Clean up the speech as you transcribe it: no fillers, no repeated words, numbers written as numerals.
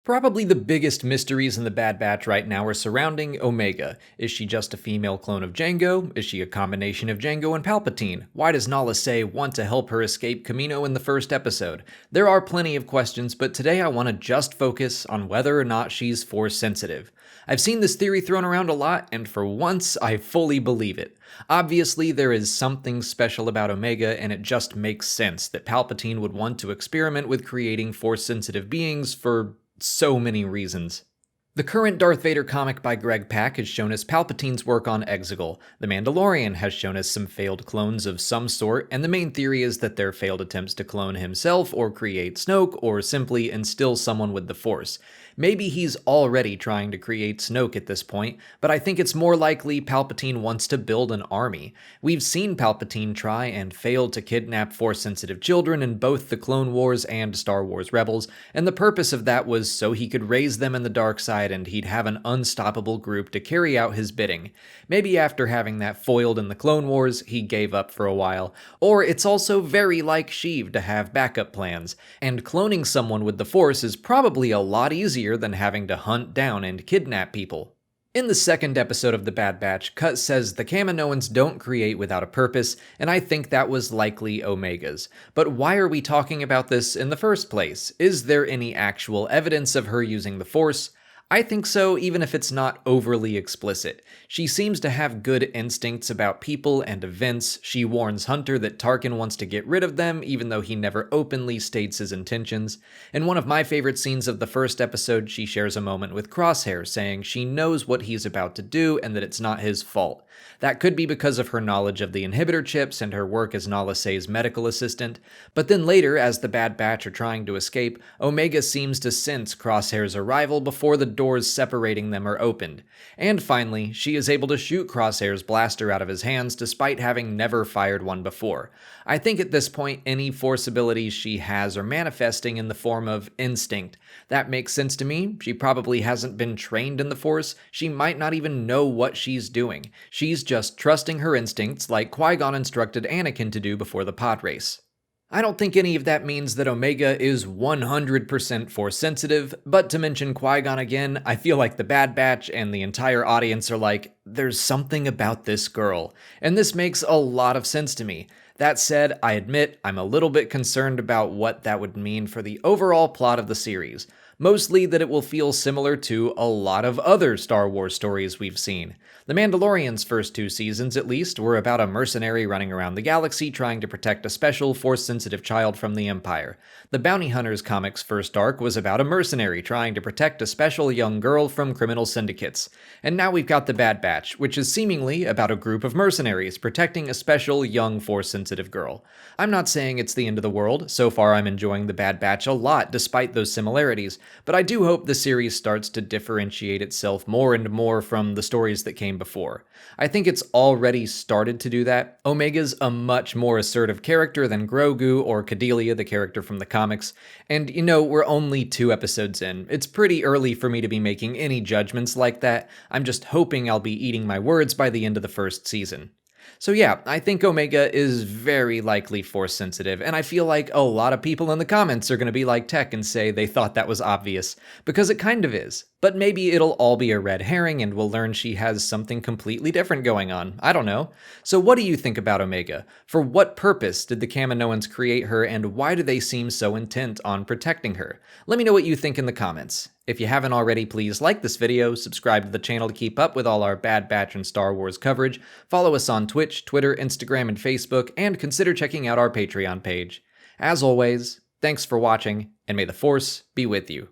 Probably the biggest mysteries in the Bad Batch right now are surrounding Omega. Is she just a female clone of Jango? Is she a combination of Jango and Palpatine? Why does Nala Se want to help her escape Kamino in the first episode? There are plenty of questions, but today I want to just focus on whether or not she's Force sensitive. I've seen this theory thrown around a lot, and for once, I fully believe it. Obviously, there is something special about Omega, and it just makes sense that Palpatine would want to experiment with creating Force-sensitive beings for so many reasons. The current Darth Vader comic by Greg Pak has shown us Palpatine's work on Exegol. The Mandalorian has shown us some failed clones of some sort, and the main theory is that they're failed attempts to clone himself or create Snoke or simply instill someone with the Force. Maybe he's already trying to create Snoke at this point, but I think it's more likely Palpatine wants to build an army. We've seen Palpatine try and fail to kidnap Force-sensitive children in both the Clone Wars and Star Wars Rebels, and the purpose of that was so he could raise them in the dark side and he'd have an unstoppable group to carry out his bidding. Maybe after having that foiled in the Clone Wars, he gave up for a while. Or it's also very like Sheev to have backup plans, and cloning someone with the Force is probably a lot easier than having to hunt down and kidnap people. In the second episode of The Bad Batch, Cut says the Kaminoans don't create without a purpose, and I think that was likely Omega's. But why are we talking about this in the first place? Is there any actual evidence of her using the Force? I think so, even if it's not overly explicit. She seems to have good instincts about people and events. She warns Hunter that Tarkin wants to get rid of them, even though he never openly states his intentions. In one of my favorite scenes of the first episode, she shares a moment with Crosshair, saying she knows what he's about to do and that it's not his fault. That could be because of her knowledge of the inhibitor chips and her work as Nala Se's medical assistant, but then later, as the Bad Batch are trying to escape, Omega seems to sense Crosshair's arrival before the doors separating them are opened. And finally, she is able to shoot Crosshair's blaster out of his hands despite having never fired one before. I think at this point, any Force abilities she has are manifesting in the form of instinct. That makes sense to me. She probably hasn't been trained in the Force. She might not even know what she's doing. She's just trusting her instincts like Qui-Gon instructed Anakin to do before the pod race. I don't think any of that means that Omega is 100% Force sensitive, but to mention Qui-Gon again, I feel like the Bad Batch and the entire audience are like, there's something about this girl, and this makes a lot of sense to me. That said, I admit I'm a little bit concerned about what that would mean for the overall plot of the series. Mostly that it will feel similar to a lot of other Star Wars stories we've seen. The Mandalorian's first 2 seasons, at least, were about a mercenary running around the galaxy trying to protect a special Force-sensitive child from the Empire. The Bounty Hunters comic's first arc was about a mercenary trying to protect a special young girl from criminal syndicates. And now we've got The Bad Batch, which is seemingly about a group of mercenaries protecting a special young Force-sensitive girl. I'm not saying it's the end of the world. So far I'm enjoying The Bad Batch a lot despite those similarities, but I do hope the series starts to differentiate itself more and more from the stories that came before. I think it's already started to do that. Omega's a much more assertive character than Grogu or Cordelia, the character from the comics, and we're only 2 episodes in. It's pretty early for me to be making any judgments like that. I'm just hoping I'll be eating my words by the end of the first season. So yeah, I think Omega is very likely Force sensitive, and I feel like a lot of people in the comments are going to be like Tech and say they thought that was obvious, because it kind of is. But maybe it'll all be a red herring and we'll learn she has something completely different going on. I don't know. So what do you think about Omega? For what purpose did the Kaminoans create her, and why do they seem so intent on protecting her? Let me know what you think in the comments. If you haven't already, please like this video, subscribe to the channel to keep up with all our Bad Batch and Star Wars coverage, follow us on Twitch, Twitter, Instagram, and Facebook, and consider checking out our Patreon page. As always, thanks for watching, and may the Force be with you.